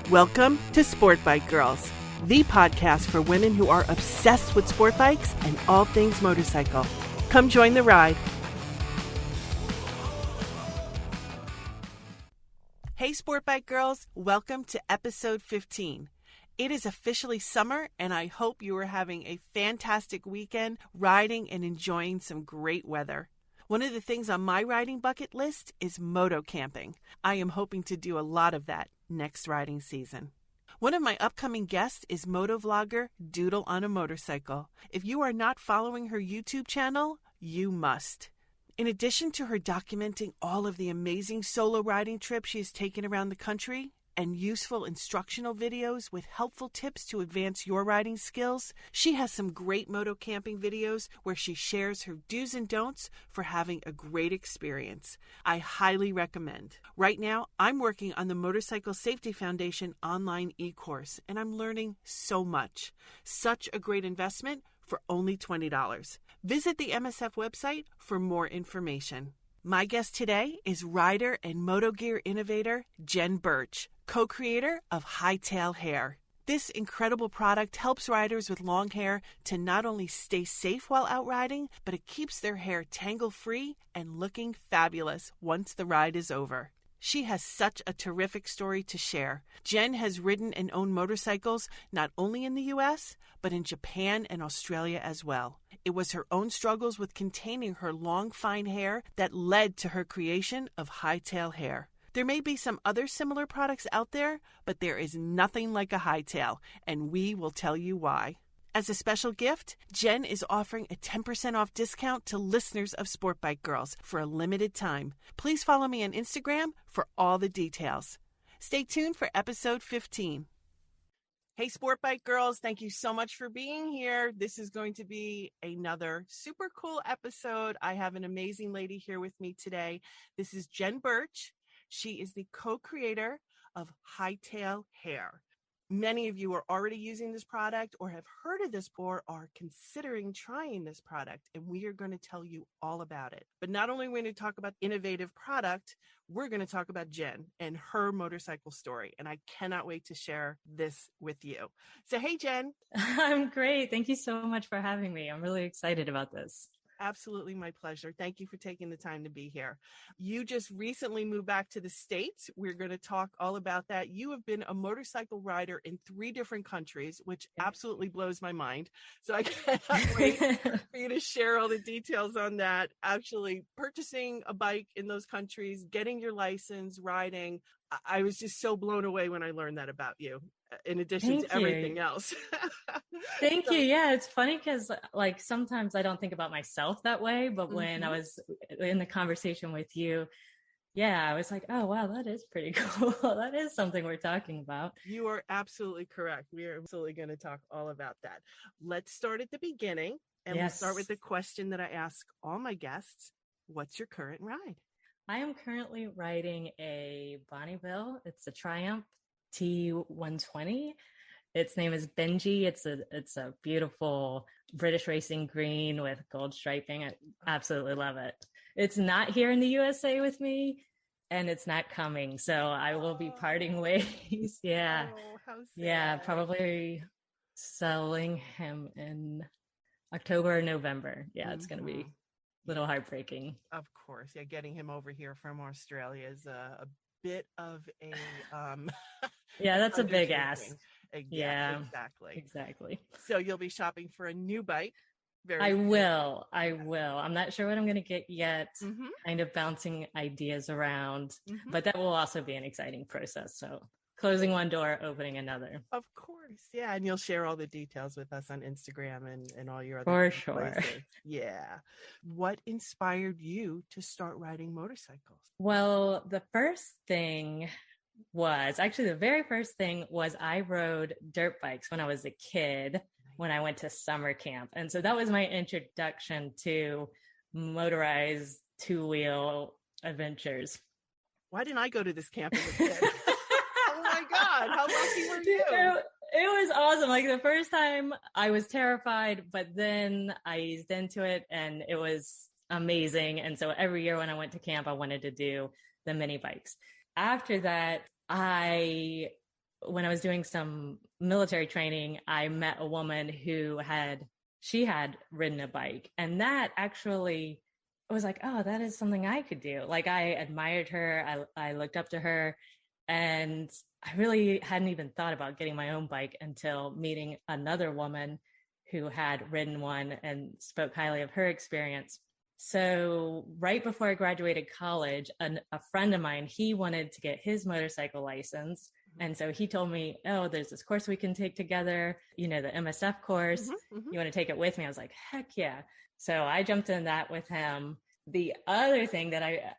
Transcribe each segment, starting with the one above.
Welcome to Sportbikegrrls, the podcast for women who are obsessed with sport bikes and all things motorcycle. Come join the ride. Hey Sportbikegrrls, welcome to episode 15. It is officially summer, and I hope you are having a fantastic weekend riding and enjoying some great weather. One of the things on my riding bucket list is moto camping. I am hoping to do a lot of that next riding season. One of my upcoming guests is moto vlogger Doodle on a Motorcycle. If you are not following her YouTube channel, you must. In addition to her documenting all of the amazing solo riding trips she has taken around the country and useful instructional videos with helpful tips to advance your riding skills, she has some great moto camping videos where she shares her do's and don'ts for having a great experience. I highly recommend. Right now, I'm working on the Motorcycle Safety Foundation online e-course, and I'm learning so much. Such a great investment for only $20. Visit the MSF website for more information. My guest today is rider and moto gear innovator Jen Burch, co-creator of Hightail Hair. This incredible product helps riders with long hair to not only stay safe while out riding, but it keeps their hair tangle-free and looking fabulous once the ride is over. She has such a terrific story to share. Jen has ridden and owned motorcycles not only in the U.S., but in Japan and Australia as well. It was her own struggles with containing her long, fine hair that led to her creation of Hightail Hair. There may be some other similar products out there, but there is nothing like a Hightail, and we will tell you why. As a special gift, Jen is offering a 10% off discount to listeners of Sportbikegrrls for a limited time. Please follow me on Instagram for all the details. Stay tuned for episode 15. Hey Sportbikegrrls, thank you so much for being here. This is going to be another super cool episode. I have an amazing lady here with me today. This is Jen Burch. She is the co-creator of Hightail Hair. Many of you are already using this product or have heard of this or are considering trying this product, and we are going to tell you all about it. But not only are we going to talk about innovative product, we're going to talk about Jen and her motorcycle story, and I cannot wait to share this with you. So, hey, Jen. I'm great. Thank you so much for having me. I'm really excited about this. Absolutely my pleasure. Thank you for taking the time to be here. You just recently moved back to the States. We're going to talk all about that. You have been a motorcycle rider in 3 different countries, which absolutely blows my mind. So I cannot wait for you to share all the details on that. Actually purchasing a bike in those countries, getting your license, riding. I was just so blown away when I learned that about you, in addition to everything else. Thank you. Yeah, it's funny because like sometimes I don't think about myself that way, but when I was in the conversation with you, I was like, oh, wow, that is pretty cool. That is something we're talking about. You are absolutely correct. We are absolutely going to talk all about that. Let's start at the beginning, and we'll start with the question that I ask all my guests. What's your current ride? I am currently riding a Bonneville. It's a Triumph T120. Its name is Benji. It's a beautiful British racing green with gold striping. I absolutely love it. It's not here in the USA with me, and it's not coming. So I will be parting ways. Yeah. Oh, how sad. Yeah, probably selling him in October or November. Yeah, it's going to be little heartbreaking. Of course. Yeah, getting him over here from Australia is a bit of a yeah, that's a big ask. Yeah, exactly. So you'll be shopping for a new bike. I will. I'm not sure what I'm going to get yet. Kind of bouncing ideas around, but that will also be an exciting process. So closing one door, opening another. Of course. Yeah. And you'll share all the details with us on Instagram and all your other For sure. places. Yeah. What inspired you to start riding motorcycles? Well, the very first thing was I rode dirt bikes when I was a kid, when I went to summer camp. And so that was my introduction to motorized 2-wheel adventures. Why didn't I go to this camp as a kid? Oh my God, how lucky were you? It was awesome. Like the first time I was terrified, but then I eased into it and it was amazing. And so every year when I went to camp, I wanted to do the mini bikes. After that, I when I was doing some military training, I met a woman who had ridden a bike. And that actually was like, oh, that is something I could do. Like, I admired her. I looked up to her, and I really hadn't even thought about getting my own bike until meeting another woman who had ridden one and spoke highly of her experience. So right before I graduated college, a friend of mine, he wanted to get his motorcycle license. And so he told me, oh, there's this course we can take together, the MSF course. You want to take it with me? I was like, heck yeah. So I jumped in that with him. The other thing that I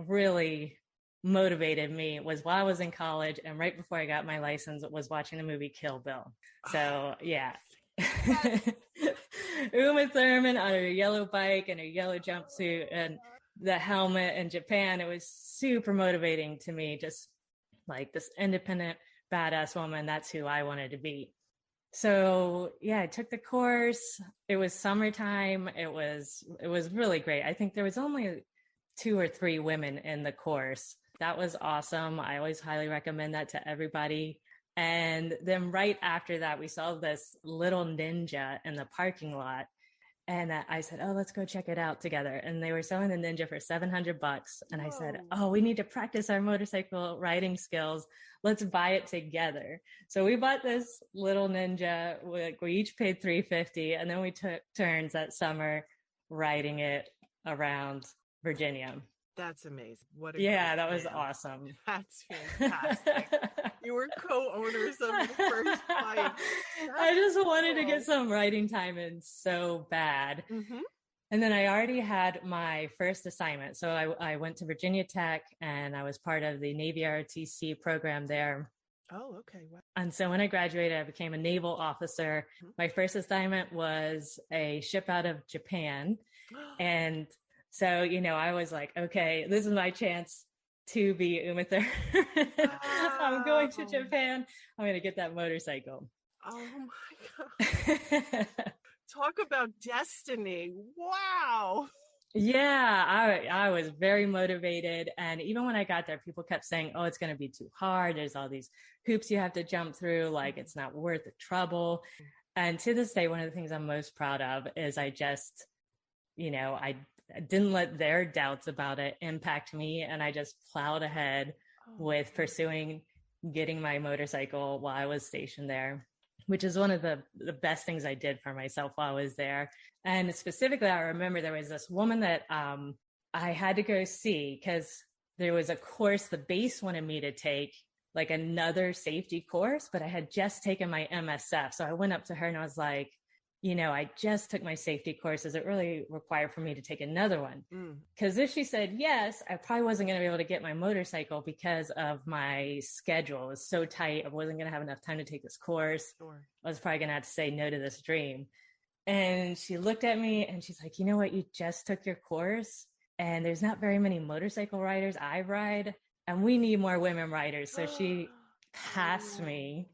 really motivated me was while I was in college and right before I got my license was watching the movie Kill Bill. So yeah. Uma Thurman on her yellow bike and her yellow jumpsuit and the helmet in Japan. It was super motivating to me, just like this independent, badass woman. That's who I wanted to be. So yeah, I took the course. It was summertime. It was really great. I think there was only 2 or 3 women in the course. That was awesome. I always highly recommend that to everybody. And then right after that, we saw this little Ninja in the parking lot. And I said, oh, let's go check it out together. And they were selling the Ninja for $700. And I said, oh, we need to practice our motorcycle riding skills. Let's buy it together. So we bought this little Ninja. We each paid $350. And then we took turns that summer riding it around Virginia. That's amazing. That was awesome. That's fantastic. You were co-owners of the first bike. I just wanted to get some riding time in so bad. And then I already had my first assignment. So I went to Virginia Tech and I was part of the Navy ROTC program there. Oh, okay. Wow. And so when I graduated, I became a naval officer. My first assignment was a ship out of Japan. And so, I was like, okay, this is my chance to be Uma Thurman. I'm going to Japan. I'm going to get that motorcycle. Oh my God. Talk about destiny. Wow. Yeah, I was very motivated. And even when I got there, people kept saying, oh, it's going to be too hard. There's all these hoops you have to jump through. Like, it's not worth the trouble. And to this day, one of the things I'm most proud of is I just, I didn't let their doubts about it impact me. And I just plowed ahead with pursuing getting my motorcycle while I was stationed there, which is one of the best things I did for myself while I was there. And specifically, I remember there was this woman that I had to go see because there was a course the base wanted me to take, like another safety course, but I had just taken my MSF. So I went up to her and I was like, I just took my safety course. Is it really required for me to take another one? Because if she said yes, I probably wasn't going to be able to get my motorcycle because of my schedule. It was so tight. I wasn't going to have enough time to take this course. Sure. I was probably going to have to say no to this dream. And she looked at me and she's like, you know what? You just took your course and there's not very many motorcycle riders I ride and we need more women riders. So she passed me.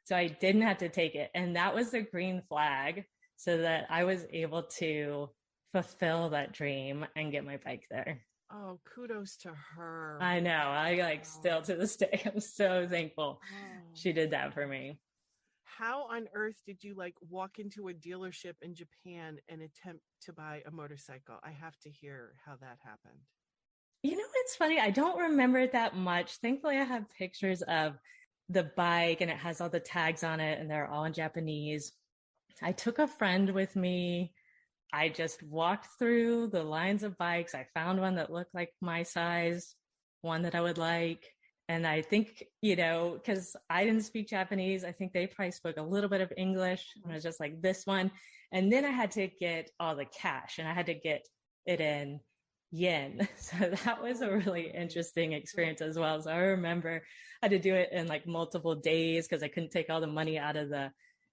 So I didn't have to take it. And that was the green flag so that I was able to fulfill that dream and get my bike there. Oh, kudos to her. I know. I still to this day, I'm so thankful she did that for me. How on earth did you walk into a dealership in Japan and attempt to buy a motorcycle? I have to hear how that happened. It's funny. I don't remember it that much. Thankfully, I have pictures of the bike and it has all the tags on it and they're all in Japanese. I took a friend with me. I just walked through the lines of bikes. I found one that looked like my size, one that I would like. And I think, because I didn't speak Japanese, I think they probably spoke a little bit of English. And I was just like, this one. And then I had to get all the cash and I had to get it in yen. So that was a really interesting experience as well. So I remember I had to do it in multiple days because I couldn't take all the money out of the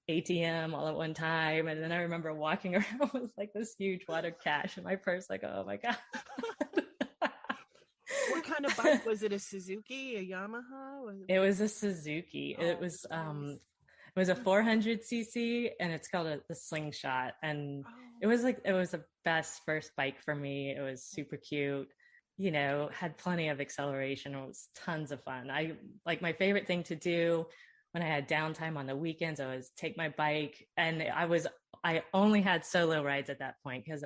ATM all at one time. And then I remember walking around with this huge wad of cash in my purse, oh my God. What kind of bike was it? A Suzuki, a Yamaha? It was a Suzuki. It was a 400cc and it's called the Slingshot. And it was the best first bike for me. It was super cute. had plenty of acceleration. It was tons of fun. My favorite thing to do when I had downtime on the weekends, I was take my bike, and I only had solo rides at that point because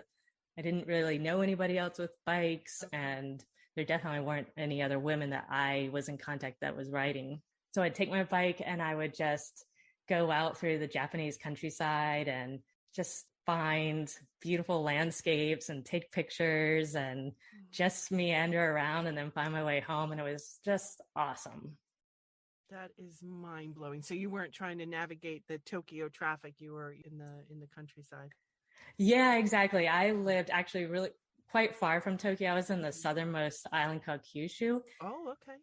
I didn't really know anybody else with bikes, and there definitely weren't any other women that I was in contact that was riding. So I'd take my bike and I would just go out through the Japanese countryside and just find beautiful landscapes and take pictures and just meander around and then find my way home. And it was just awesome. That is mind blowing. So you weren't trying to navigate the Tokyo traffic. You were in the countryside. Yeah, exactly. I lived actually really quite far from Tokyo. I was in the southernmost island called Kyushu. Oh, okay.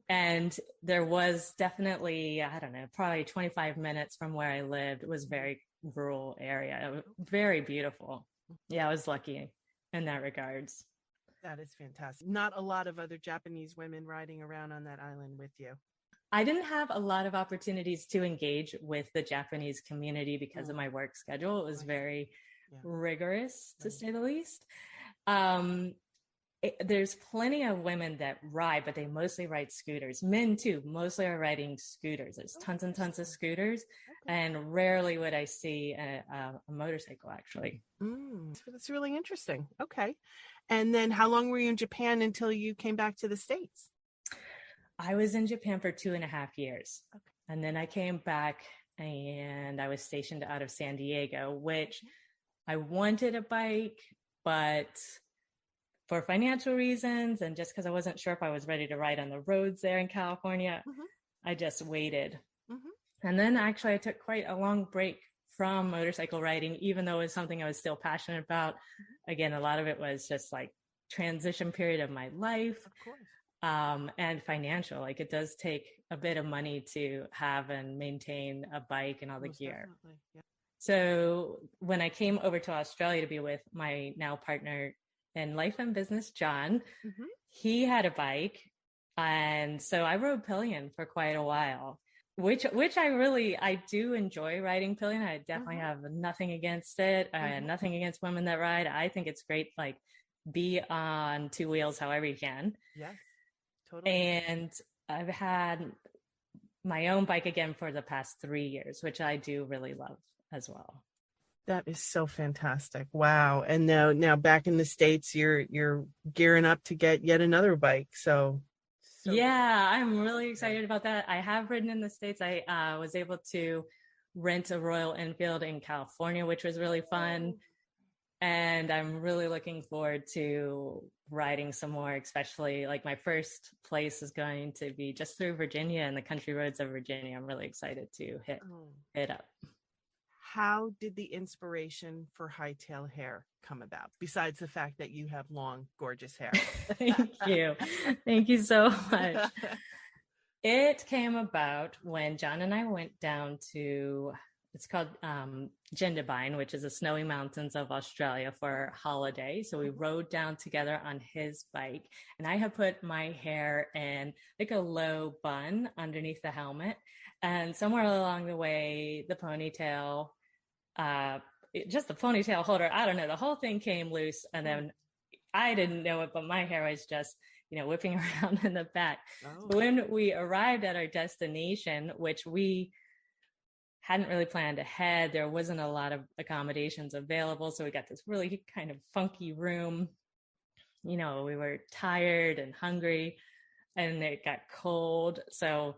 And there was definitely, I don't know, probably 25 minutes from where I lived. It was a very rural area. It was very beautiful. Yeah, I was lucky in that regards. That is fantastic. Not a lot of other Japanese women riding around on that island with you. I didn't have a lot of opportunities to engage with the Japanese community because of my work schedule. It was very rigorous, to say the least. There's plenty of women that ride, but they mostly ride scooters. Men too, mostly are riding scooters. There's tons and tons of scooters, and rarely would I see a motorcycle, actually. That's really interesting. Okay. And then how long were you in Japan until you came back to the States? I was in Japan for 2.5 years. Okay. And then I came back and I was stationed out of San Diego, which I wanted a bike, but for financial reasons and just because I wasn't sure if I was ready to ride on the roads there in California, I just waited. And then actually I took quite a long break from motorcycle riding, even though it was something I was still passionate about. Again, a lot of it was just like transition period of my life. Of course. And financial, like it does take a bit of money to have and maintain a bike and all the gear. Yeah. So when I came over to Australia to be with my now partner in life and business, John, he had a bike. And so I rode pillion for quite a while, which I do enjoy riding pillion. I definitely have nothing against it. Nothing against women that ride. I think it's great. Like be on two wheels, however you can. Yes. Totally. And I've had my own bike again for the past 3 years, which I do really love as well. That is so fantastic. Wow. And now back in the States, you're gearing up to get yet another bike. So yeah, I'm really excited about that. I have ridden in the States. I was able to rent a Royal Enfield in California, which was really fun. And I'm really looking forward to riding some more, especially like my first place is going to be just through Virginia and the country roads of Virginia. I'm really excited to hit up. How did the inspiration for Hightail Hair come about, besides the fact that you have long, gorgeous hair? Thank you. Thank you so much. It came about when John and I went down to, it's called Jindabyne, which is the snowy mountains of Australia for a holiday. So we rode down together on his bike, and I had put my hair in like a low bun underneath the helmet. And somewhere along the way, the ponytail, just the ponytail holder, I don't know, the whole thing came loose. And then I didn't know it, but my hair was just, whipping around in the back. Oh. When we arrived at our destination, which we hadn't really planned ahead, there wasn't a lot of accommodations available. So we got this really kind of funky room. We were tired and hungry and it got cold. So,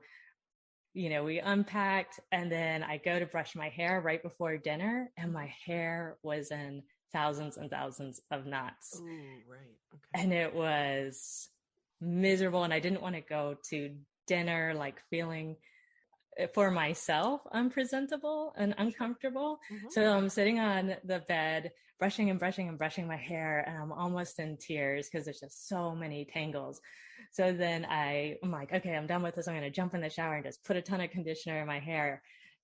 we unpacked, and then I go to brush my hair right before dinner, and my hair was in thousands and thousands of knots. Ooh, right. Okay. And it was miserable. And I didn't want to go to dinner like feeling for myself unpresentable and uncomfortable. So I'm sitting on the bed, brushing and brushing and brushing my hair, and I'm almost in tears because there's just so many tangles. So then I'm like, okay, I'm done with this. I'm going to jump in the shower and just put a ton of conditioner in my hair.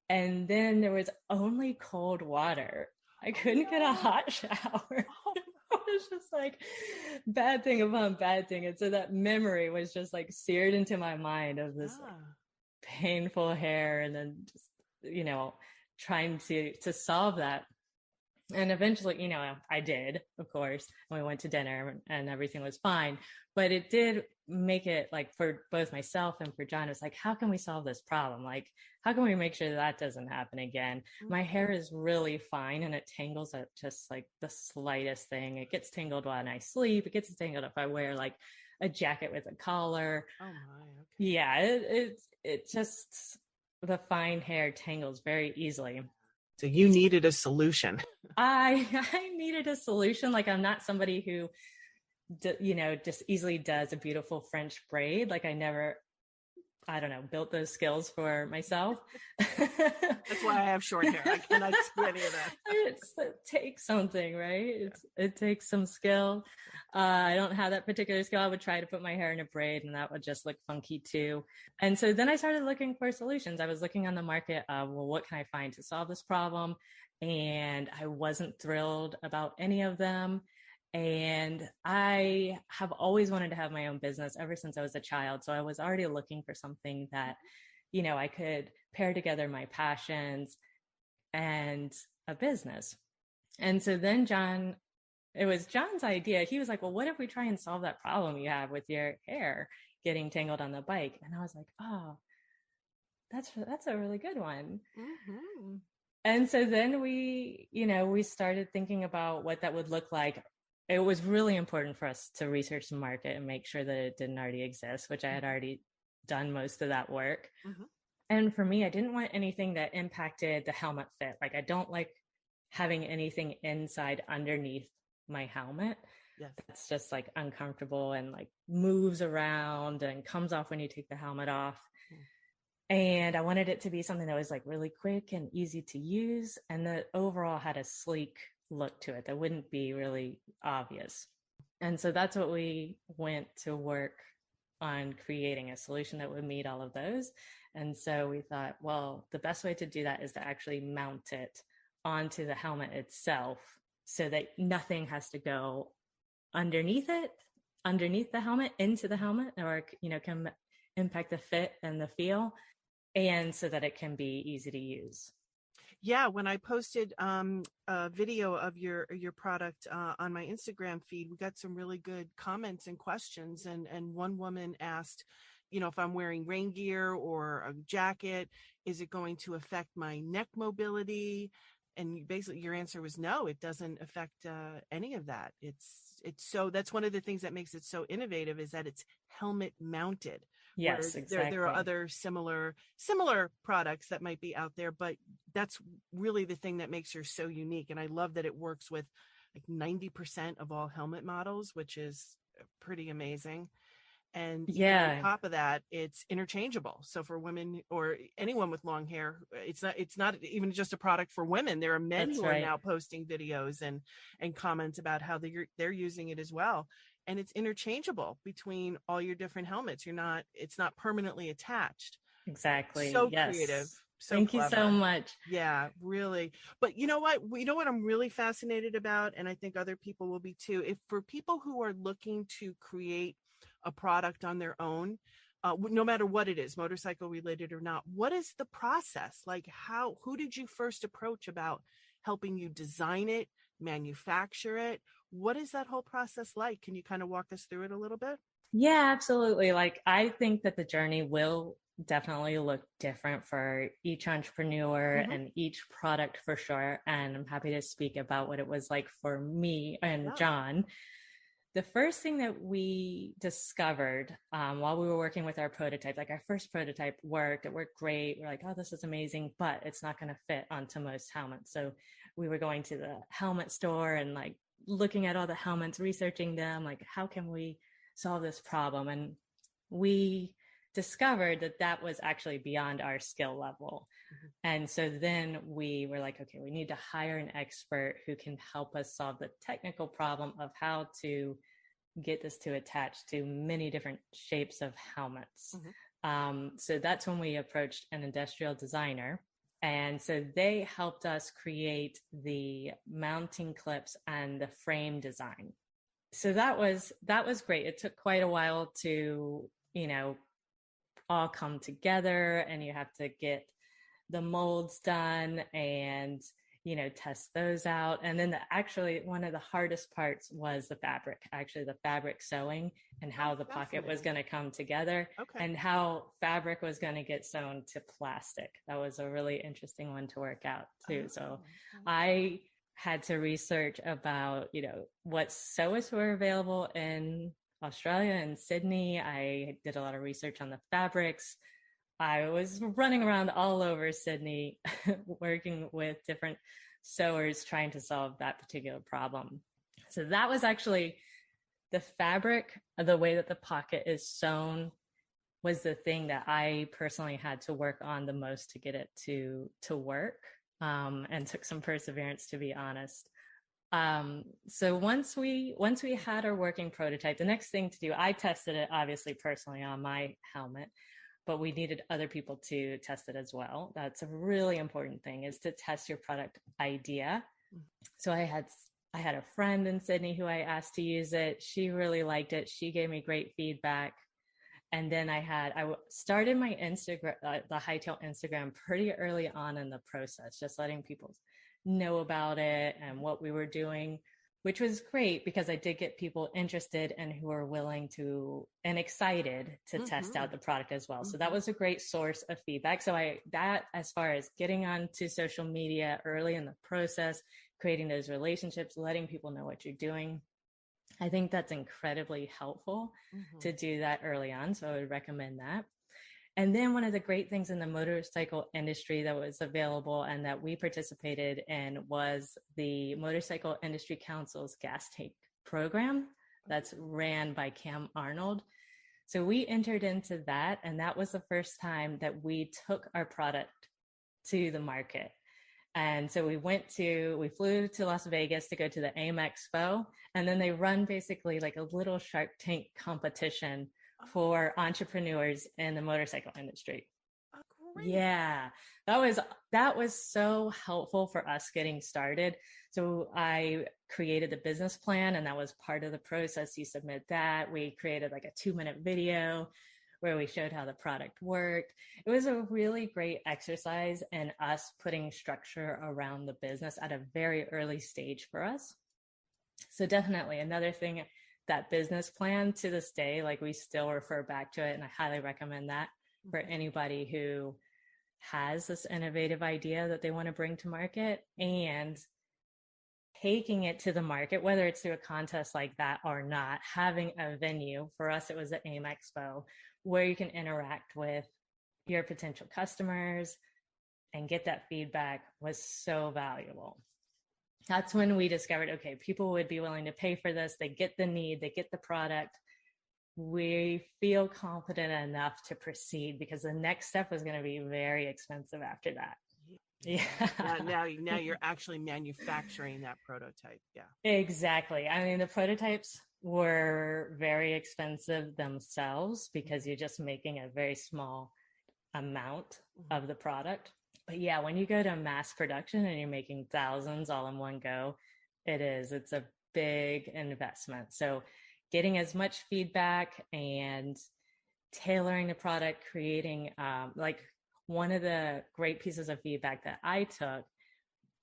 And then there was only cold water. I couldn't get a hot shower. It was just like bad thing upon bad thing. And so that memory was just like seared into my mind of this painful hair, and then just, trying to solve that. And eventually, I did, of course, and we went to dinner and everything was fine. but it did make it like for both myself and for John, it's like, how can we solve this problem? Like, how can we make sure that doesn't happen again? My hair is really fine and it tangles at just like the slightest thing. It gets tangled when I sleep. It gets tangled if I wear like a jacket with a collar. Oh my, okay. Yeah, it just, the fine hair tangles very easily. So you needed a solution. I needed a solution. Like, I'm not somebody who, just easily does a beautiful French braid. Like, I don't know, built those skills for myself. That's why I have short hair. I cannot do any of that. It takes something, right? It takes some skill. I don't have that particular skill. I would try to put my hair in a braid and that would just look funky too. And so then I started looking for solutions. I was looking on the market of, well, what can I find to solve this problem? And I wasn't thrilled about any of them. And I have always wanted to have my own business ever since I was a child. So I was already looking for something that, I could pair together my passions and a business. And so then it was John's idea. He was like, well, what if we try and solve that problem you have with your hair getting tangled on the bike? And I was like, oh, that's a really good one. Mm-hmm. And so then we started thinking about what that would look like. It was really important for us to research the market and make sure that it didn't already exist, which I had already done most of that work. Mm-hmm. And for me, I didn't want anything that impacted the helmet fit. Like, I don't like having anything inside underneath my helmet. Yes. That's just like uncomfortable and like moves around and comes off when you take the helmet off. And I wanted it to be something that was like really quick and easy to use, and that overall had a sleek look to it that wouldn't be really obvious. And so that's what we went to work on, creating a solution that would meet all of those. And so we thought, well, the best way to do that is to actually mount it onto the helmet itself so that nothing has to go underneath the helmet, into the helmet, or, can impact the fit and the feel, and so that it can be easy to use. Yeah, when I posted a video of your product on my Instagram feed, we got some really good comments and questions. And one woman asked, if I'm wearing rain gear or a jacket, is it going to affect my neck mobility? And basically your answer was no, it doesn't affect any of that. It's so, that's one of the things that makes it so innovative, is that it's helmet mounted. Yes, exactly. There are other similar products that might be out there, but that's really the thing that makes yours so unique. And I love that it works with like 90% of all helmet models, which is pretty amazing. And on top of that, it's interchangeable. So for women or anyone with long hair, it's not even just a product for women. There are men who are now posting videos and comments about how they're using it as well. And it's interchangeable between all your different helmets. It's not permanently attached. Exactly. So creative. So Thank clever. you so much. Yeah, really. But you know what? I'm really fascinated about, and I think other people will be too. If for people who are looking to create a product on their own, no matter what it is, motorcycle related or not, what is the process? Like, who did you first approach about helping you design it, manufacture it? What is that whole process like? Can you kind of walk us through it a little bit? Yeah, absolutely. Like, I think that the journey will definitely look different for each entrepreneur and each product for sure. And I'm happy to speak about what it was like for me and John. The first thing that we discovered while we were working with our prototype, like our first prototype it worked great. We're like, oh, this is amazing, but it's not going to fit onto most helmets. So we were going to the helmet store and like looking at all the helmets, researching them, like, how can we solve this problem? And we discovered that was actually beyond our skill level. And so then we were like, okay, we need to hire an expert who can help us solve the technical problem of how to get this to attach to many different shapes of helmets. So that's when we approached an industrial designer. And so they helped us create the mounting clips and the frame design. So that was great. It took quite a while to, all come together, and you have to get the molds done, and test those out. And then actually one of the hardest parts was the fabric sewing and how the pocket was going to come together and how fabric was going to get sewn to plastic. That was a really interesting one to work out too. So I had to research about, what sewers were available in Australia and Sydney. I did a lot of research on the fabrics. I was running around all over Sydney working with different sewers trying to solve that particular problem. So that was actually the fabric, the way that the pocket is sewn was the thing that I personally had to work on the most to get it to work, and took some perseverance, to be honest. So once we had our working prototype, the next thing to do, I tested it obviously personally on my helmet, but we needed other people to test it as well. That's a really important thing, is to test your product idea. So I had a friend in Sydney who I asked to use it. She really liked it. She gave me great feedback. And then I started my Instagram, the Hightail Instagram, pretty early on in the process, just letting people know about it and what we were doing, which was great because I did get people interested and who were willing to and excited to test out the product as well. So that was a great source of feedback. So that as far as getting onto social media early in the process, creating those relationships, letting people know what you're doing, I think that's incredibly helpful to do that early on. So I would recommend that. And then one of the great things in the motorcycle industry that was available and that we participated in was the Motorcycle Industry Council's gas tank program that's ran by Cam Arnold. So we entered into that, and that was the first time that we took our product to the market. And so we flew to Las Vegas to go to the AIM Expo, and then they run basically like a little Shark Tank competition for entrepreneurs in the motorcycle industry. Oh, great. Yeah, that was so helpful for us getting started. So I created the business plan, and that was part of the process. You submit that. We created like a 2-minute video where we showed how the product worked. It was a really great exercise in us putting structure around the business at a very early stage for us. So definitely another thing, that business plan, to this day, like we still refer back to it, and I highly recommend that for anybody who has this innovative idea that they want to bring to market, and taking it to the market, whether it's through a contest like that or not, having a venue. For us, it was the AIM Expo, where you can interact with your potential customers and get that feedback was so valuable. That's when we discovered, okay, people would be willing to pay for this. They get the need, they get the product. We feel confident enough to proceed, because the next step was going to be very expensive after that. Yeah. Now you're actually manufacturing that prototype. Yeah. Exactly. I mean, the prototypes were very expensive themselves because you're just making a very small amount of the product. But yeah, when you go to mass production and you're making thousands all in one go, it's a big investment. So getting as much feedback and tailoring the product, creating like one of the great pieces of feedback that I took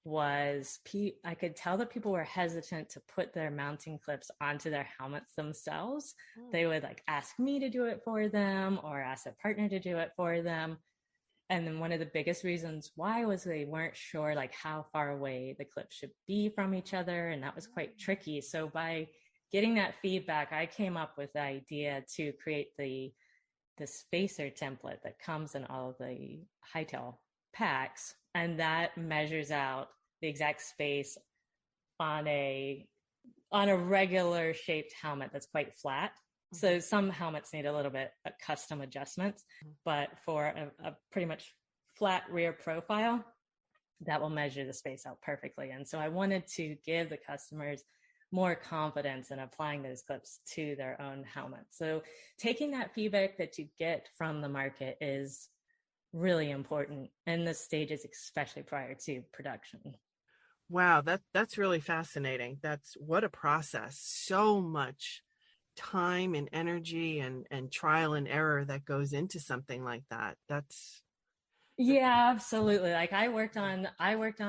was I could tell that people were hesitant to put their mounting clips onto their helmets themselves. They would like ask me to do it for them or ask a partner to do it for them. And then one of the biggest reasons why was they weren't sure like how far away the clips should be from each other. And that was quite tricky. So by getting that feedback, I came up with the idea to create the spacer template that comes in all of the Hightail packs. And that measures out the exact space on a regular shaped helmet that's quite flat. So some helmets need a little bit of custom adjustments, but for a pretty much flat rear profile, that will measure the space out perfectly. And so I wanted to give the customers more confidence in applying those clips to their own helmets. So taking that feedback that you get from the market is really important in the stages, especially prior to production. Wow, that's really fascinating. What a process. So much time and energy and trial and error that goes into something like that. Yeah, absolutely. Like I worked on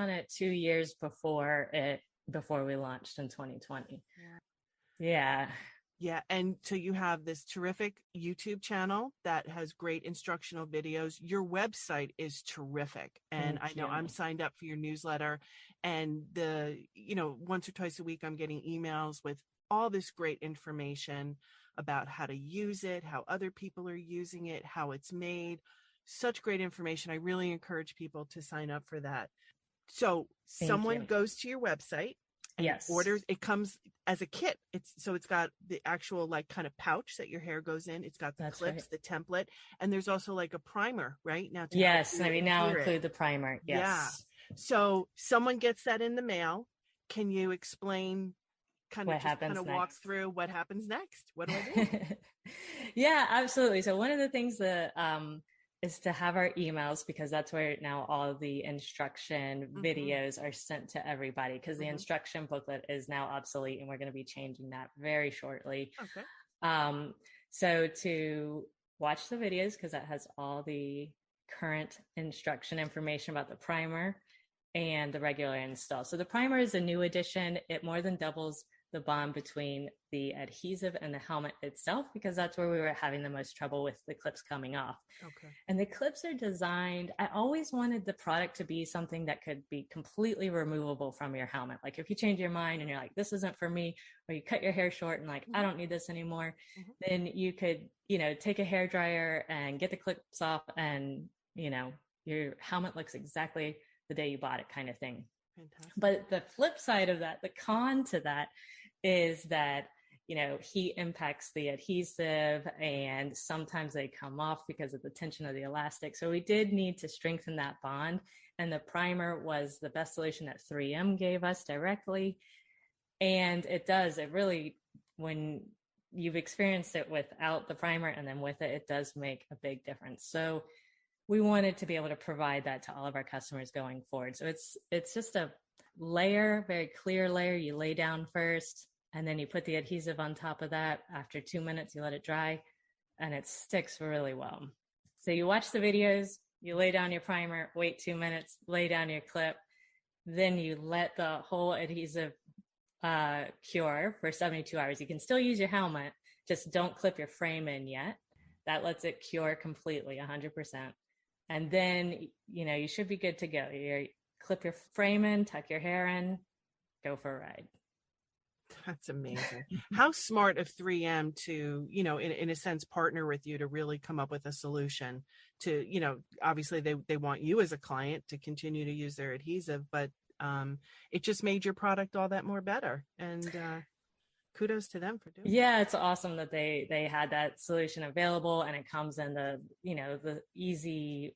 it 2 years before we launched in 2020. Yeah. Yeah, and so you have this terrific YouTube channel that has great instructional videos. Your website is terrific. And Thank I know you. I'm signed up for your newsletter, and once or twice a week I'm getting emails with all this great information about how to use it, how other people are using it, how it's made. Such great information. I really encourage people to sign up for that. So Thank someone you. goes to your website and Yes. orders. It comes as a kit. It's got the actual like kind of pouch that your hair goes in. It's got the That's clips, right. the template, and there's also like a primer, right? Now to help Yes. you And we now adhere it. include the primer. Yeah. Yes. So someone gets that in the mail. Can you explain, What happens walk next? through what happens next? What do I do? Yeah, absolutely. So one of the things that is to have our emails, because that's where now all the instruction Mm-hmm. videos are sent to everybody, because the Mm-hmm. instruction booklet is now obsolete and we're going to be changing that very shortly. Okay. Um, so to watch the videos, because that has all the current instruction information about the primer and the regular install. So the primer is a new addition. It more than doubles the bond between the adhesive and the helmet itself, because that's where we were having the most trouble with the clips coming off. Okay. And the clips are designed, I always wanted the product to be something that could be completely removable from your helmet. Like if you change your mind and you're like, this isn't for me, or you cut your hair short and like, I don't need this anymore, then you could, take a hair dryer and get the clips off and, your helmet looks exactly the day you bought it, kind of thing. Fantastic. But the flip side of that, the con to that is that, heat impacts the adhesive and sometimes they come off because of the tension of the elastic. So we did need to strengthen that bond. And the primer was the best solution that 3M gave us directly. And it really, when you've experienced it without the primer and then with it, it does make a big difference. So we wanted to be able to provide that to all of our customers going forward. So it's just a layer, very clear layer. You lay down first, and then you put the adhesive on top of that. After 2 minutes, you let it dry, and it sticks really well. So you watch the videos, you lay down your primer, wait 2 minutes, lay down your clip, then you let the whole adhesive cure for 72 hours. You can still use your helmet, just don't clip your frame in yet. That lets it cure completely, 100%. And then, you should be good to go. You clip your frame in, tuck your hair in, go for a ride. That's amazing. How smart of 3M to, in a sense, partner with you to really come up with a solution to, obviously they want you as a client to continue to use their adhesive, but it just made your product all that more better. And kudos to them for doing it. Yeah, it's awesome that they had that solution available, and it comes in the easy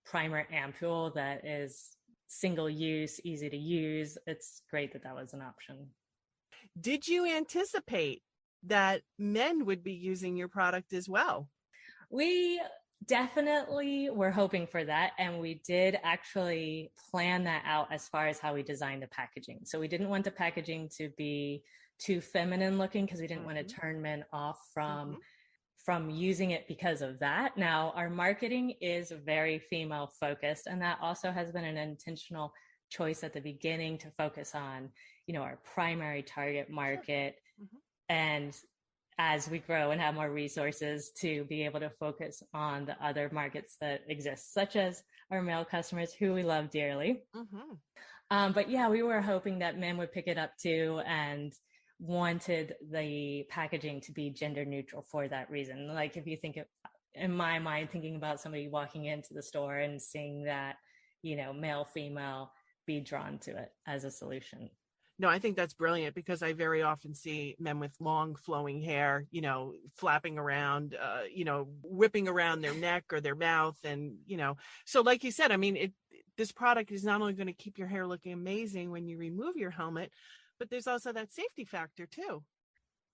primer ampule that is single use, easy to use. It's great that was an option. Did you anticipate that men would be using your product as well? We definitely were hoping for that. And we did actually plan that out as far as how we designed the packaging. So we didn't want the packaging to be too feminine looking, because we didn't want to turn men off from using it because of that. Now, our marketing is very female focused, and that also has been an intentional choice at the beginning to focus on, our primary target market. And as we grow and have more resources, to be able to focus on the other markets that exist, such as our male customers, who we love dearly. But yeah, we were hoping that men would pick it up too, and wanted the packaging to be gender neutral for that reason. Like if you think of, in my mind, thinking about somebody walking into the store and seeing that, male, female, be drawn to it as a solution. No, I think that's brilliant, because I very often see men with long flowing hair, flapping around, whipping around their neck or their mouth. And, so like you said, I mean, this product is not only going to keep your hair looking amazing when you remove your helmet, but there's also that safety factor too.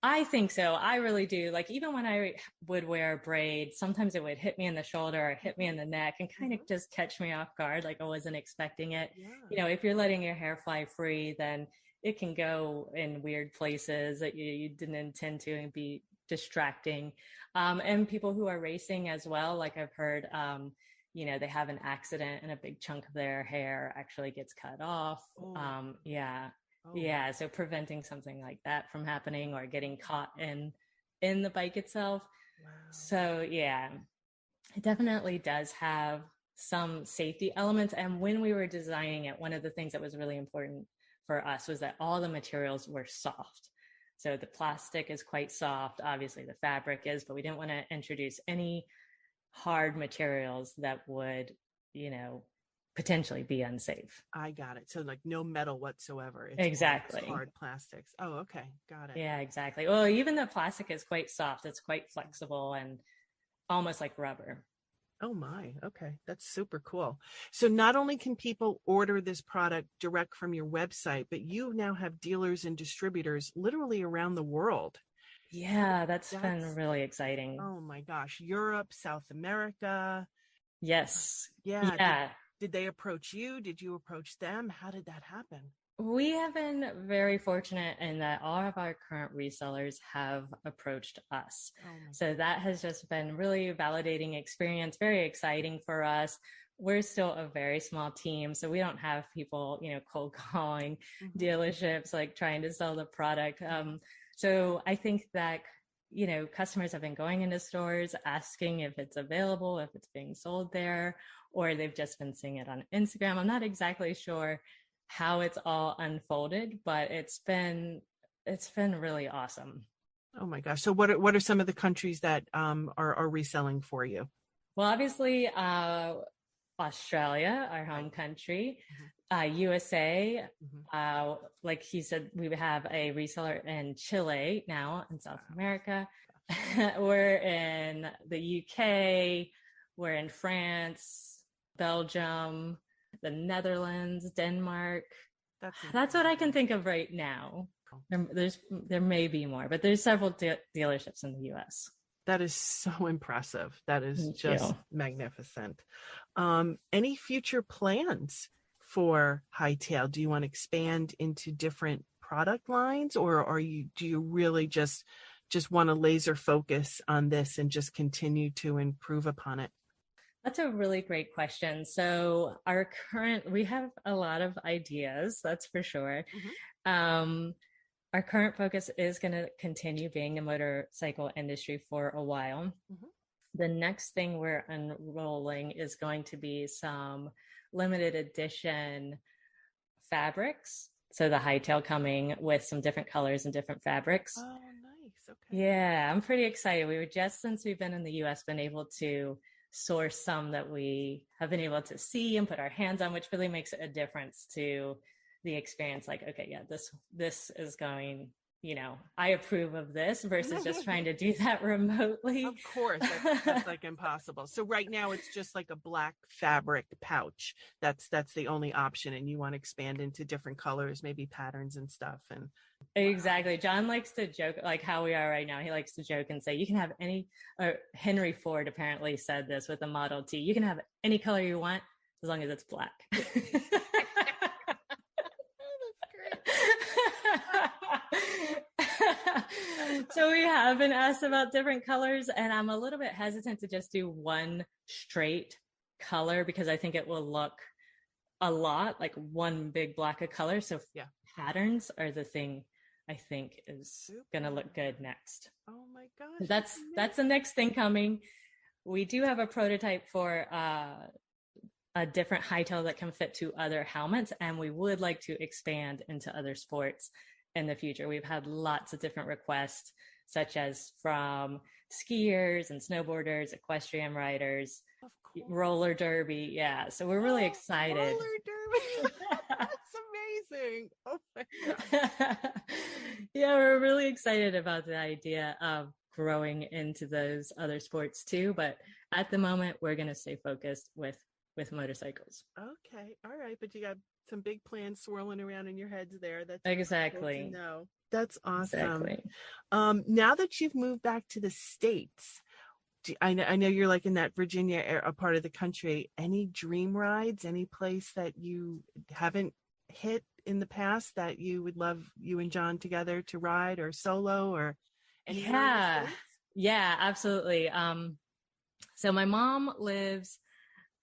I think so. I really do. Like even when I would wear a braid, sometimes it would hit me in the shoulder or hit me in the neck and kind of just catch me off guard. Like I wasn't expecting it. Yeah. If you're letting your hair fly free, then it can go in weird places that you didn't intend to and be distracting. And people who are racing as well, like I've heard, they have an accident and a big chunk of their hair actually gets cut off. Oh. Yeah. Oh. Yeah. So preventing something like that from happening or getting caught in the bike itself. Wow. So yeah, it definitely does have some safety elements. And when we were designing it, one of the things that was really important for us was that all the materials were soft. So the plastic is quite soft. Obviously the fabric is, but we didn't want to introduce any hard materials that would, potentially be unsafe. I got it. So like no metal whatsoever. It's Exactly. hard plastics. Oh, okay. Got it. Yeah, exactly. Well, even the plastic is quite soft. It's quite flexible and almost like rubber. Oh my. Okay. That's super cool. So not only can people order this product direct from your website, but you now have dealers and distributors literally around the world. Yeah, that's been really exciting. Oh my gosh. Europe, South America. Yes. Yeah. Did they approach you? Did you approach them? How did that happen? We have been very fortunate in that all of our current resellers have approached us. So that has just been really validating experience, very exciting for us. We're still a very small team, so we don't have people, cold calling dealerships, like trying to sell the product. So I think that, customers have been going into stores asking if it's available, if it's being sold there, or they've just been seeing it on Instagram. I'm not exactly sure how it's all unfolded, but it's been really awesome. Oh my gosh. So what are some of the countries that are reselling for you? Well, obviously, Australia, our home country, USA, like he said, we have a reseller in Chile now in South America. We're in the UK, we're in France, Belgium, the Netherlands, Denmark. That's what I can think of right now. There may be more, but there's several dealerships in the US. That is so impressive. That is just magnificent. Any future plans for Hightail? Do you want to expand into different product lines, or do you really just want to laser focus on this and just continue to improve upon it? That's a really great question. So we have a lot of ideas, that's for sure. Our current focus is going to continue being the motorcycle industry for a while. The next thing we're unrolling is going to be some limited edition fabrics. So the Hightail coming with some different colors and different fabrics. Oh, nice. Okay. Yeah, I'm pretty excited. Since we've been in the US, been able to source some that we have been able to see and put our hands on, which really makes a difference to the experience. Like, okay, yeah, this is going, I approve of this versus just trying to do that remotely. Of course, that's like impossible. So right now it's just like a black fabric pouch. That's the only option, and you want to expand into different colors, maybe patterns and stuff. And exactly. John likes to joke, like how we are right now. He likes to joke and say, you can have Henry Ford apparently said this with the Model T. You can have any color you want as long as it's black. So we have been asked about different colors, and I'm a little bit hesitant to just do one straight color because I think it will look a lot like one big block of color. So patterns are the thing I think is going to look good next. Oh my gosh. That's the next thing coming. We do have a prototype for a different Hightail that can fit to other helmets, and we would like to expand into other sports in the future. We've had lots of different requests, such as from skiers and snowboarders, equestrian riders, roller derby. Yeah. So we're really excited. Roller derby. That's amazing. Oh my God. Yeah, we're really excited about the idea of growing into those other sports too. But at the moment, we're going to stay focused with motorcycles. Okay. All right. But you got some big plans swirling around in your heads there. That's exactly. Cool to know. That's awesome. Exactly. Now that you've moved back to the States, I know you're like in that Virginia a part of the country. Any dream rides? Any place that you haven't hit in the past that you would love you and John together to ride, or solo, or any? Yeah, absolutely. So my mom lives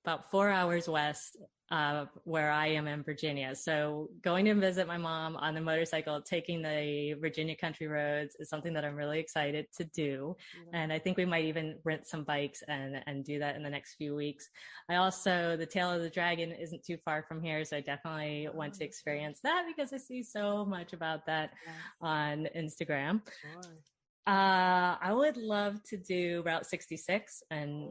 about 4 hours west where I am in Virginia. So going to visit my mom on the motorcycle, taking the Virginia country roads is something that I'm really excited to do. And I think we might even rent some bikes and do that in the next few weeks. I also, the Tail of the Dragon isn't too far from here. So I definitely want to experience that because I see so much about that on Instagram. I would love to do Route 66 and,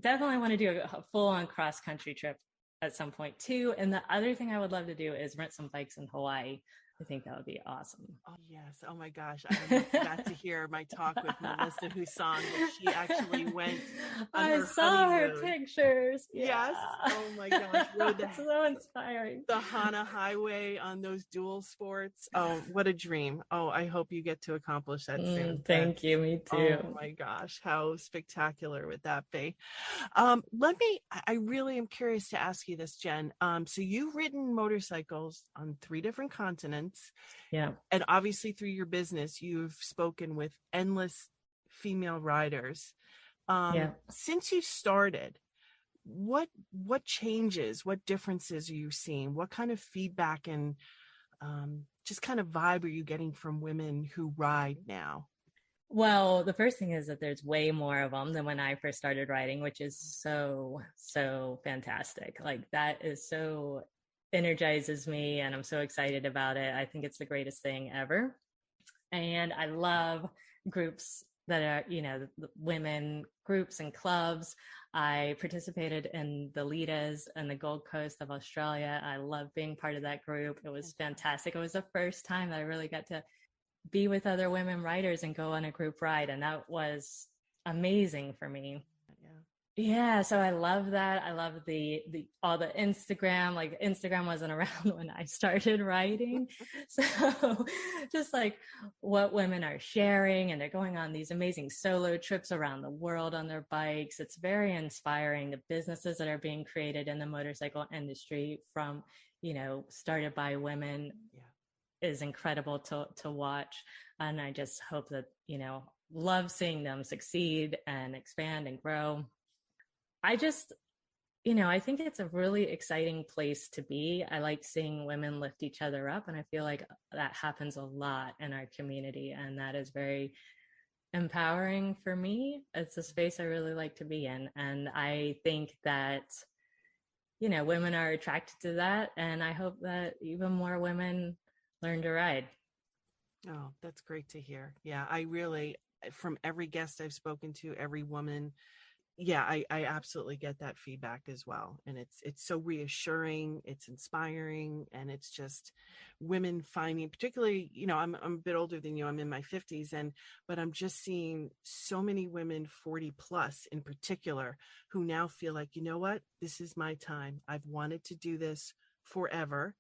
definitely want to do a full-on cross-country trip at some point too. And the other thing I would love to do is rent some bikes in Hawaii. I think that would be awesome. Oh, yes. Oh, my gosh. I got to hear my talk with Melissa Husong, where she actually went on I saw honeymoon. her pictures. Yes. Oh, my gosh. That's so inspiring. The Hana Highway on those dual sports. Oh, what a dream. Oh, I hope you get to accomplish that soon. Thank you. Me too. Oh, my gosh. How spectacular would that be? I really am curious to ask you this, Jen. So you've ridden motorcycles on 3 different continents. Yeah. And obviously through your business, you've spoken with endless female riders. Since you started, what changes, what differences are you seeing? What kind of feedback and just kind of vibe are you getting from women who ride now? Well, the first thing is that there's way more of them than when I first started riding, which is so fantastic. Like that is so energizes me and I'm so excited about it. I think it's the greatest thing ever. And I love groups that are, women groups and clubs. I participated in the Litas and the Gold Coast of Australia. I love being part of that group. It was fantastic. It was the first time that I really got to be with other women riders and go on a group ride. And that was amazing for me. Yeah, so I love that. I love the all the Instagram, like Instagram wasn't around when I started writing. So just like what women are sharing, and they're going on these amazing solo trips around the world on their bikes. It's very inspiring. The businesses that are being created in the motorcycle industry from, started by women is incredible to watch. And I just hope that, love seeing them succeed and expand and grow. I just, I think it's a really exciting place to be. I like seeing women lift each other up, and I feel like that happens a lot in our community, and that is very empowering for me. It's a space I really like to be in, and I think that, women are attracted to that, and I hope that even more women learn to ride. Oh, that's great to hear. Yeah, I really, from every guest I've spoken to, every woman, I absolutely get that feedback as well. And it's so reassuring, it's inspiring, and it's just women finding, particularly, I'm a bit older than you, I'm in my 50s, but I'm just seeing so many women 40 plus in particular who now feel like, you know what, this is my time. I've wanted to do this forever,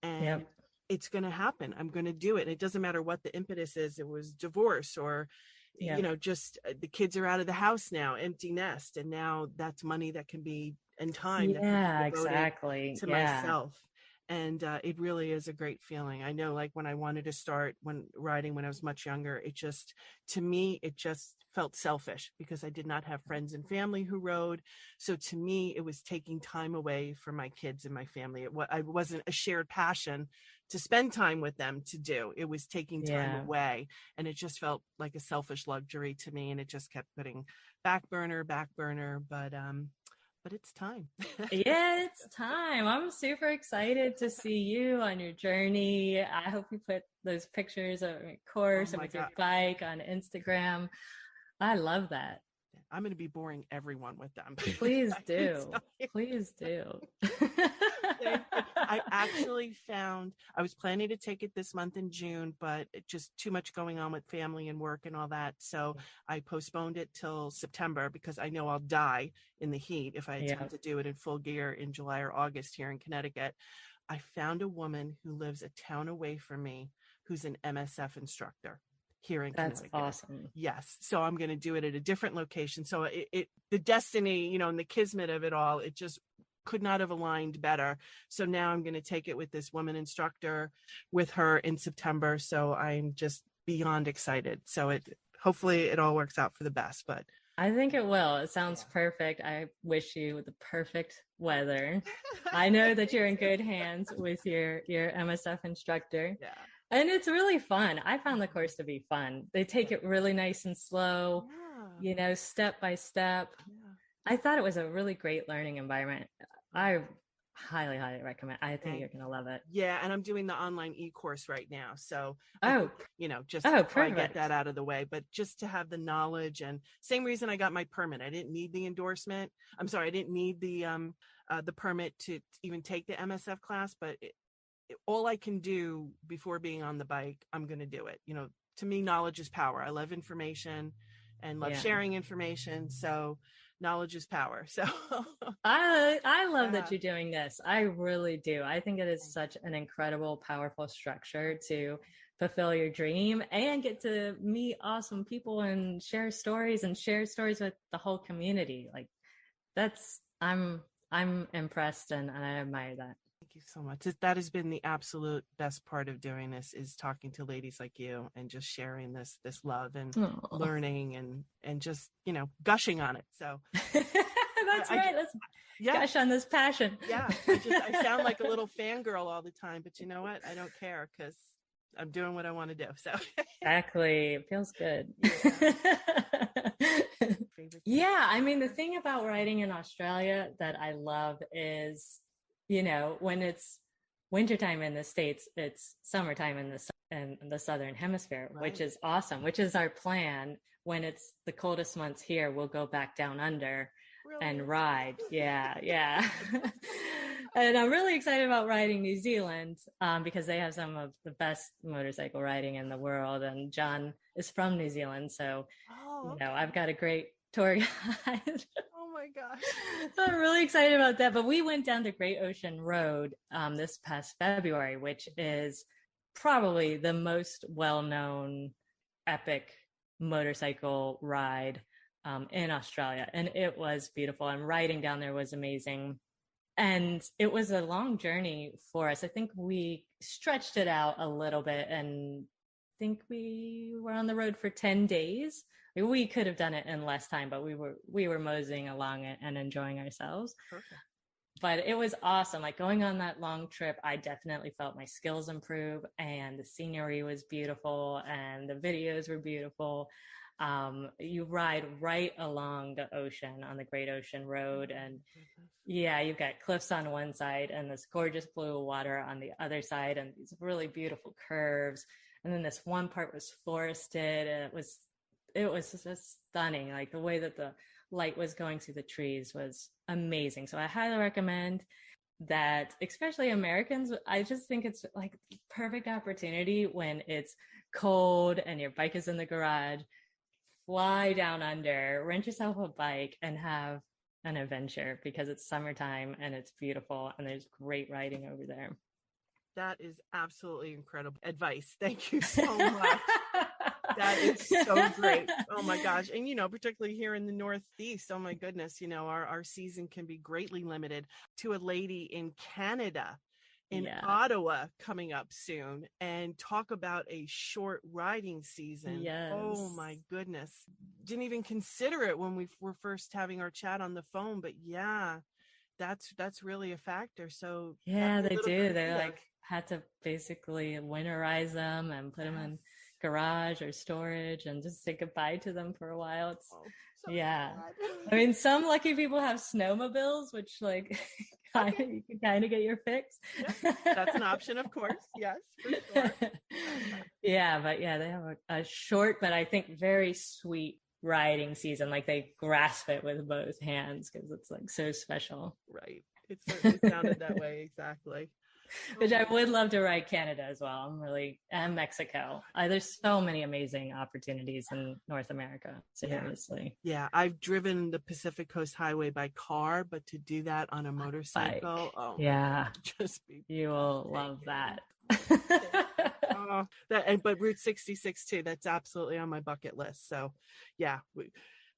and it's going to happen. I'm going to do it. And it doesn't matter what the impetus is. It was divorce or just the kids are out of the house now, empty nest. And now that's money that can be, and time that can be devoted to myself. And it really is a great feeling. I know, like when I wanted to start riding when I was much younger, to me, it just felt selfish because I did not have friends and family who rode. So to me, it was taking time away from my kids and my family. I wasn't a shared passion to spend time with them to do. It was taking time away. And it just felt like a selfish luxury to me. And it just kept putting back burner. But it's time. Yeah, it's time. I'm super excited to see you on your journey. I hope you put those pictures of your course and with your bike on Instagram. I love that. I'm going to be boring everyone with them. Please do. Please do. I actually found, I was planning to take it this month in June, but just too much going on with family and work and all that. So I postponed it till September because I know I'll die in the heat if I attempt to do it in full gear in July or August here in Connecticut. I found a woman who lives a town away from me who's an MSF instructor here in Connecticut. That's awesome. Yes. So I'm going to do it at a different location. So the destiny, and the kismet of it all, it just could not have aligned better. So now I'm going to take it with this woman instructor with her in September. So I'm just beyond excited. So hopefully it all works out for the best, but I think it will. It sounds perfect. I wish you the perfect weather. I know that you're in good hands with your MSF instructor. Yeah. And it's really fun. I found the course to be fun. They take it really nice and slow, step by step. Yeah. I thought it was a really great learning environment. I highly, highly recommend. I think you're going to love it. Yeah. And I'm doing the online e-course right now. So, just before I get that out of the way, but just to have the knowledge, and same reason I got my permit. I didn't need the endorsement. I'm sorry. I didn't need the permit to even take the MSF class, but all I can do before being on the bike, I'm going to do it. To me, knowledge is power. I love information and love sharing information. So knowledge is power. So I love that you're doing this. I really do. I think it is such an incredible, powerful structure to fulfill your dream and get to meet awesome people and share stories with the whole community. Like I'm impressed and I admire that. Thank you so much. That has been the absolute best part of doing this, is talking to ladies like you and just sharing this love and learning and just, gushing on it. So that's right. Let's gush on this passion. Yeah. I sound like a little fangirl all the time, but you know what? I don't care because I'm doing what I want to do. So exactly. It feels good. Yeah. I mean, the thing about riding in Australia that I love is, when it's wintertime in the States, it's summertime in the Southern Hemisphere, right. Which is awesome, which is our plan. When it's the coldest months here, we'll go back down under and ride. Yeah. And I'm really excited about riding New Zealand because they have some of the best motorcycle riding in the world. And John is from New Zealand. So, I've got a great tour guide. Oh my gosh. So I'm really excited about that. But we went down to Great Ocean Road this past February, which is probably the most well-known epic motorcycle ride in Australia. And it was beautiful. And riding down there was amazing. And it was a long journey for us. I think we stretched it out a little bit and I think we were on the road for 10 days. We could have done it in less time, but we were moseying along it and enjoying ourselves. Perfect. But it was awesome. Like going on that long trip, I definitely felt my skills improve and the scenery was beautiful and the videos were beautiful. You ride right along the ocean on the Great Ocean Road. And you've got cliffs on one side and this gorgeous blue water on the other side and these really beautiful curves. And then this one part was forested and it was just stunning. Like the way that the light was going through the trees was amazing. So I highly recommend that, especially Americans. I just think it's like the perfect opportunity when it's cold and your bike is in the garage. Fly down under, rent yourself a bike and have an adventure because it's summertime and it's beautiful and there's great riding over there. That is absolutely incredible advice. Thank you so much. That is so great. Oh my gosh. And, particularly here in the Northeast, oh my goodness, our season can be greatly limited. To a lady in Canada, in Ottawa coming up soon, and talk about a short riding season. Yes. Oh my goodness. Didn't even consider it when we were first having our chat on the phone, but that's really a factor. So they do. They had to basically winterize them and put them in garage or storage and just say goodbye to them for a while. Sad. I mean, some lucky people have snowmobiles, which you can kind of get your fix. That's an option, of course. Yes, for sure. They have a short, but I think very sweet riding season. Like they grasp it with both hands because it's so special. Right. It certainly sounded that way. Exactly. Which I would love to ride Canada as well. And Mexico. There's so many amazing opportunities in North America. Seriously. Yeah. I've driven the Pacific Coast Highway by car, but to do that on a motorcycle, you will love that. But Route 66 too. That's absolutely on my bucket list. So,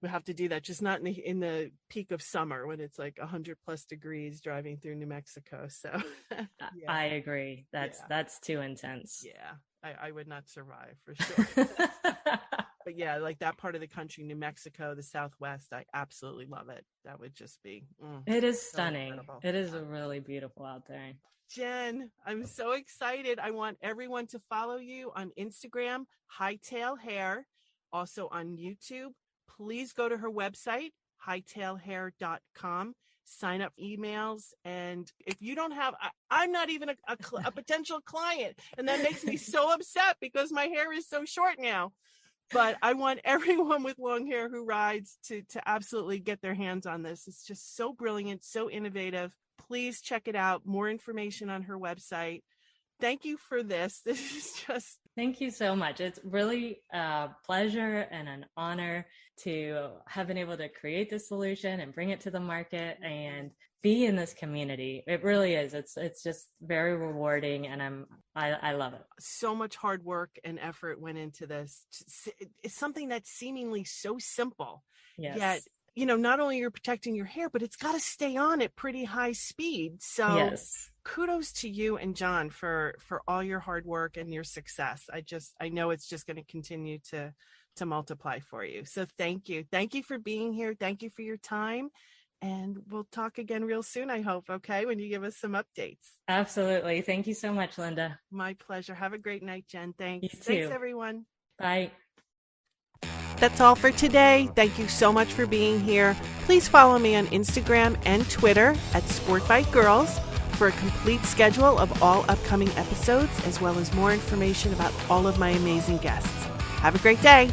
we have to do that, just not in the peak of summer when it's 100+ degrees driving through New Mexico. So I agree. That's too intense. Yeah, I would not survive for sure. But yeah, like that part of the country, New Mexico, the Southwest, I absolutely love it. That would just be it is so stunning. incredible. It is really beautiful out there. Jen, I'm so excited. I want everyone to follow you on Instagram, Hightail Hair, also on YouTube. Please go to her website, hightailhair.com. Sign up emails. And if you don't have, I'm not even a potential client. And that makes me so upset because my hair is so short now. But I want everyone with long hair who rides to absolutely get their hands on this. It's just so brilliant, so innovative. Please check it out. More information on her website. Thank you for this. This is just... Thank you so much. It's really a pleasure and an honor to have been able to create this solution and bring it to the market and be in this community. It really is. It's just very rewarding, and I love it. So much hard work and effort went into this. It's something that's seemingly so simple, yet not only you're protecting your hair, but it's got to stay on at pretty high speed. So kudos to you and John for all your hard work and your success. I know it's just going to continue to multiply for you. So thank you. Thank you for being here. Thank you for your time. And we'll talk again real soon, I hope, okay, when you give us some updates. Absolutely. Thank you so much, Linda. My pleasure. Have a great night, Jen. Thanks. You too. Thanks, everyone. Bye. That's all for today. Thank you so much for being here. Please follow me on Instagram and Twitter at Sportbikegrrls for a complete schedule of all upcoming episodes, as well as more information about all of my amazing guests. Have a great day.